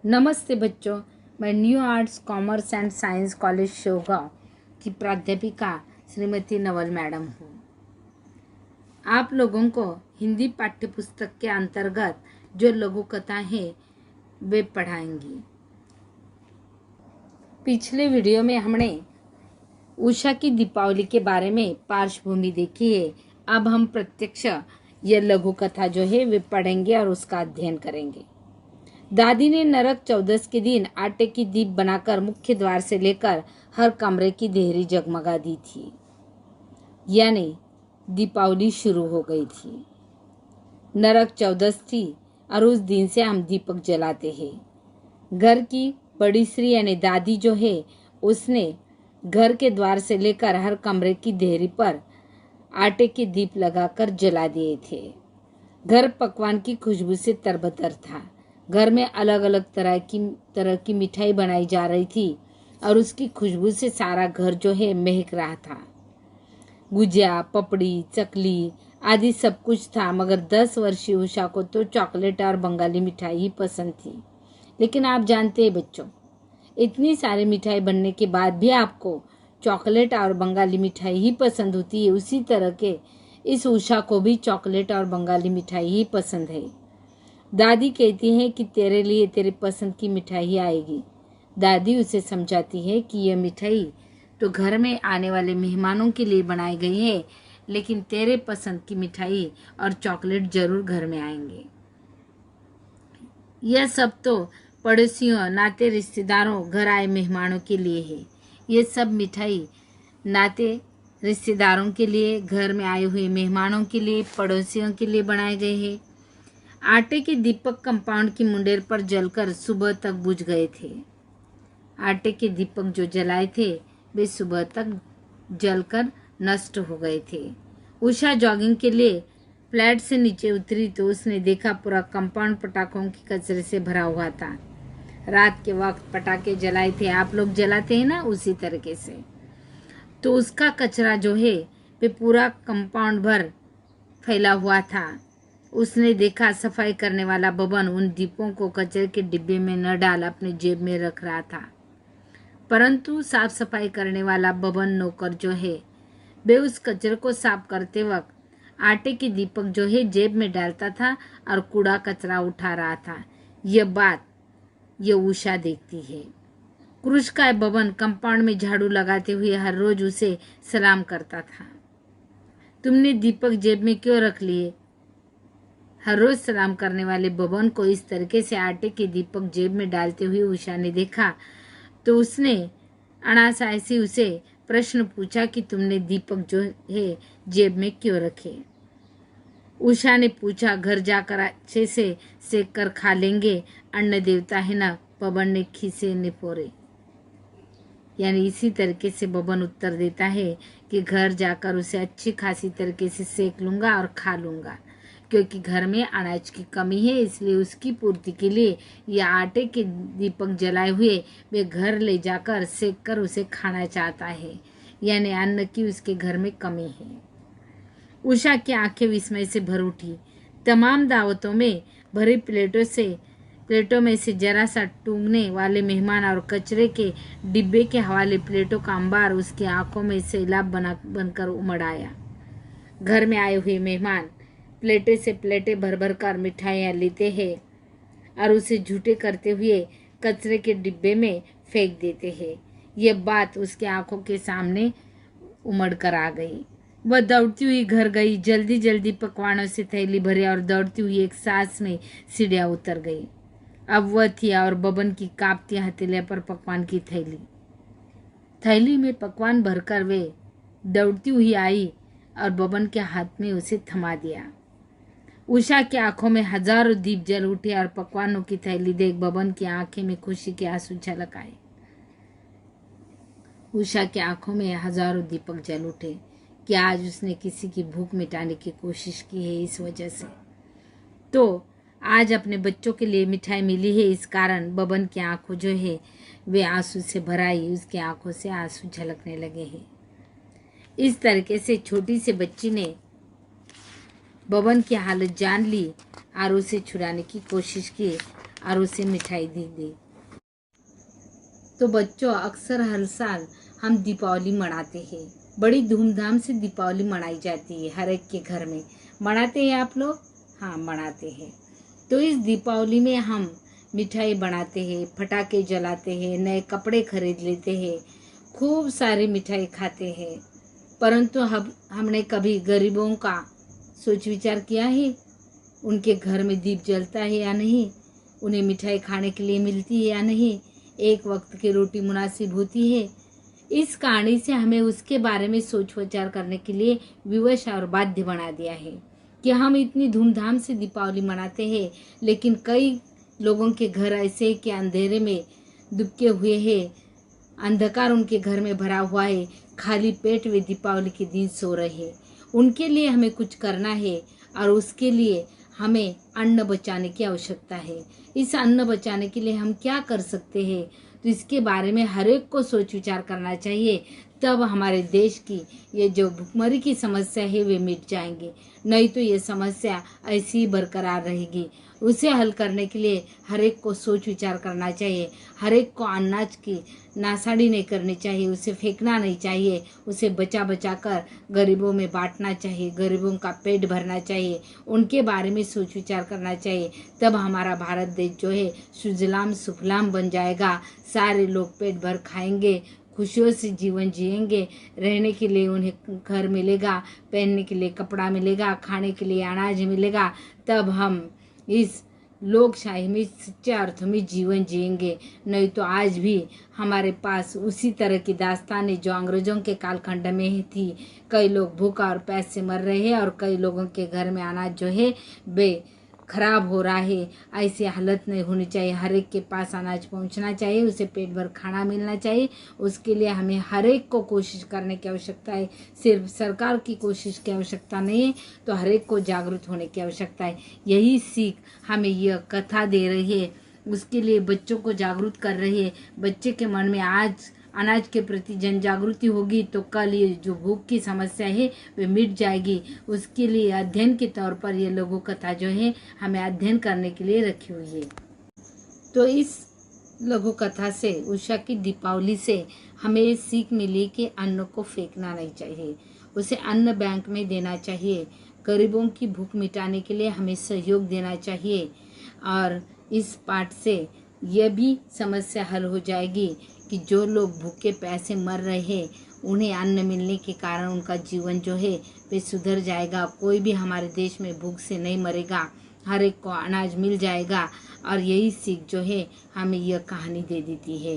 नमस्ते बच्चों, मैं new arts commerce and science college Shivgaon की प्राध्यापिका श्रीमती नवल मैडम हूँ। आप लोगों को हिंदी पाठ्यपुस्तक के अंतर्गत जो लघु कथा है वे पढ़ाएंगी। पिछले वीडियो में हमने उषा की दीपावली के बारे में पार्श्वभूमि देखी है। अब हम प्रत्यक्ष यह लघु कथा जो है वे पढ़ेंगे और उसका अध्ययन करेंगे। दादी ने नरक चौदस के दिन आटे की दीप बनाकर मुख्य द्वार से लेकर हर कमरे की देहरी जगमगा दी थी, यानी दीपावली शुरू हो गई थी। नरक चौदस थी और उस दिन से हम दीपक जलाते हैं। घर की बड़ी स्त्री यानी दादी जो है उसने घर के द्वार से लेकर हर कमरे की देहरी पर आटे के दीप लगाकर जला दिए थे। घर पकवान की खुशबू से तरबतर था। घर में अलग अलग तरह की मिठाई बनाई जा रही थी और उसकी खुशबू से सारा घर जो है महक रहा था। गुजिया, पपड़ी, चकली आदि सब कुछ था, मगर 10 वर्षीय उषा को तो चॉकलेट और बंगाली मिठाई ही पसंद थी। लेकिन आप जानते हैं बच्चों, इतनी सारी मिठाई बनने के बाद भी आपको चॉकलेट और बंगाली मिठाई ही पसंद होती है। उसी तरह के इस उषा को भी चॉकलेट और बंगाली मिठाई ही पसंद है। दादी कहती है कि तेरे लिए तेरे पसंद की मिठाई आएगी। दादी उसे समझाती है कि यह मिठाई तो घर में आने वाले मेहमानों के लिए बनाई गई है, लेकिन तेरे पसंद की मिठाई और चॉकलेट जरूर घर में आएंगे। यह सब तो पड़ोसियों, नाते रिश्तेदारों, घर आए मेहमानों के लिए है। ये सब मिठाई नाते रिश्तेदारों के लिए, घर में आए हुए मेहमानों के लिए, पड़ोसियों के लिए बनाए गए हैं। आटे के दीपक कंपाउंड की मुंडेर पर जलकर सुबह तक बुझ गए थे। आटे के दीपक जो जलाए थे वे सुबह तक जलकर नष्ट हो गए थे। उषा जॉगिंग के लिए फ्लैट से नीचे उतरी तो उसने देखा पूरा कंपाउंड पटाखों के कचरे से भरा हुआ था। रात के वक्त पटाखे जलाए थे, आप लोग जलाते हैं ना, उसी तरीके से। तो उसका कचरा जो है वे पूरा कंपाउंड भर फैला हुआ था। उसने देखा सफाई करने वाला बबन उन दीपों को कचरे के डिब्बे में न डाल अपने जेब में रख रहा था, परंतु साफ सफाई करने वाला बबन नौकर जो है वे उस कचरे को साफ करते वक्त आटे के दीपक जो है जेब में डालता था और कूड़ा कचरा उठा रहा था। यह बात यह उषा देखती है। क्रूश का बबन कंपाउंड में झाड़ू लगाते हुए हर रोज उसे सलाम करता था। तुमने दीपक जेब में क्यों रख लिए? हर रोज सलाम करने वाले बबन को इस तरीके से आटे के दीपक जेब में डालते हुए उषा ने देखा तो उसने अनायास उसे प्रश्न पूछा कि तुमने दीपक जो है जेब में क्यों रखे? उषा ने पूछा, घर जाकर अच्छे से सेक कर खा लेंगे, अन्न देवता है ना। बबन ने खीसे निपोरे, यानी इसी तरीके से बबन उत्तर देता है कि घर जाकर उसे अच्छी खासी तरीके से सेक लूंगा और खा लूंगा, क्योंकि घर में अनाज की कमी है, इसलिए उसकी पूर्ति के लिए यह आटे के दीपक जलाए हुए वे घर ले जाकर सेक कर उसे खाना चाहता है, यानी अन्न की उसके घर में कमी है। उषा की आंखें विस्मय से भर उठी। तमाम दावतों में भरी प्लेटों में से जरा सा टूंगने वाले मेहमान और कचरे के डिब्बे के हवाले प्लेटों का अंबार उसकी आंखों में सैलाब बनकर उमड़ आया। घर में आए हुए मेहमान प्लेटें से प्लेटें भर भर कर मिठाइयाँ लेते हैं और उसे झूठे करते हुए कचरे के डिब्बे में फेंक देते हैं। यह बात उसके आंखों के सामने उमड़ कर आ गई। वह दौड़ती हुई घर गई, जल्दी जल्दी पकवानों से थैली भरी और दौड़ती हुई एक सांस में सीढ़ियाँ उतर गई। अब वह थी और बबन की कांपती हथेलियों पर पकवान की थैली में पकवान भरकर वे दौड़ती हुई आई और बबन के हाथ में उसे थमा दिया। उषा की आंखों में हजारों दीप जल उठे और पकवानों की थैली देख बबन की आंखें में खुशी के आंसू झलक आए। उषा की आंखों में हजारों दीपक जल उठे कि आज उसने किसी की भूख मिटाने की कोशिश की है। इस वजह से तो आज अपने बच्चों के लिए मिठाई मिली है, इस कारण बबन की आंखों जो है वे आंसू से भर आई, उसकी आंखों से आंसू झलकने लगे हैं। इस तरीके से छोटी सी बच्ची ने बबन की हालत जान ली और उसे छुड़ाने की कोशिश की और उसे मिठाई दे दे। तो बच्चों, अक्सर हर साल हम दीपावली मनाते हैं। बड़ी धूमधाम से दीपावली मनाई जाती है, हर एक के घर में। मनाते हैं आप लोग? हाँ, मनाते हैं। तो इस दीपावली में हम मिठाई बनाते हैं, पटाखे जलाते हैं, नए कपड़े खरीद लेते हैं, खूब सारी मिठाई खाते हैं। परंतु हमने कभी गरीबों का सोच विचार किया है? उनके घर में दीप जलता है या नहीं? उन्हें मिठाई खाने के लिए मिलती है या नहीं? एक वक्त की रोटी मुनासिब होती है? इस कहानी से हमें उसके बारे में सोच विचार करने के लिए विवश और बाध्य बना दिया है कि हम इतनी धूमधाम से दीपावली मनाते हैं, लेकिन कई लोगों के घर ऐसे हैं कि अंधेरे में दुबके हुए हैं, अंधकार उनके घर में भरा हुआ है, खाली पेट वे दीपावली के दिन सो रहे हैं। उनके लिए हमें कुछ करना है और उसके लिए हमें अन्न बचाने की आवश्यकता है। इस अन्न बचाने के लिए हम क्या कर सकते हैं, तो इसके बारे में हर एक को सोच विचार करना चाहिए। तब हमारे देश की ये जो भुखमरी की समस्या है वे मिट जाएंगे, नहीं तो ये समस्या ऐसी ही बरकरार रहेगी। उसे हल करने के लिए हर एक को सोच विचार करना चाहिए। हर एक को अनाज की नासाड़ी नहीं करनी चाहिए, उसे फेंकना नहीं चाहिए, उसे बचा बचा कर गरीबों में बांटना चाहिए, गरीबों का पेट भरना चाहिए, उनके बारे में सोच विचार करना चाहिए। तब हमारा भारत देश जो है सुजलाम सुफलाम बन जाएगा। सारे लोग पेट भर खाएंगे, खुशियों से जीवन जिएंगे, रहने के लिए उन्हें घर मिलेगा, पहनने के लिए कपड़ा मिलेगा, खाने के लिए अनाज मिलेगा। तब हम इस लोकशाही में सच्चे अर्थ में जीवन जिएंगे। नहीं तो आज भी हमारे पास उसी तरह की दास्तानें जो अंग्रेजों के कालखंड में ही थी। कई लोग भूख और प्यास से मर रहे हैं और कई लोगों के घर में अनाज जो है वे खराब हो रहा है। ऐसी हालत नहीं होनी चाहिए। हर एक के पास अनाज पहुंचना चाहिए, उसे पेट भर खाना मिलना चाहिए। उसके लिए हमें हर एक को कोशिश करने की आवश्यकता है। सिर्फ सरकार की कोशिश की आवश्यकता नहीं है, तो हर एक को जागरूक होने की आवश्यकता है। यही सीख हमें यह कथा दे रही है। उसके लिए बच्चों को जागरूक कर रही है। बच्चे के मन में आज अनाज के प्रति जन जागृति होगी तो कल ये जो भूख की समस्या है वे मिट जाएगी। उसके लिए अध्ययन के तौर पर ये लघु कथा जो है हमें अध्ययन करने के लिए रखी हुई है। तो इस लघु कथा से, उषा की दीपावली से हमें ये सीख मिली कि अन्न को फेंकना नहीं चाहिए, उसे अन्न बैंक में देना चाहिए। गरीबों की भूख मिटाने के लिए हमें सहयोग देना चाहिए। और इस पाठ से यह भी समस्या हल हो जाएगी कि जो लोग भूखे प्यासे मर रहे हैं उन्हें अन्न मिलने के कारण उनका जीवन जो है वे सुधर जाएगा। कोई भी हमारे देश में भूख से नहीं मरेगा, हर एक को अनाज मिल जाएगा। और यही सीख जो है हमें यह कहानी दे देती है।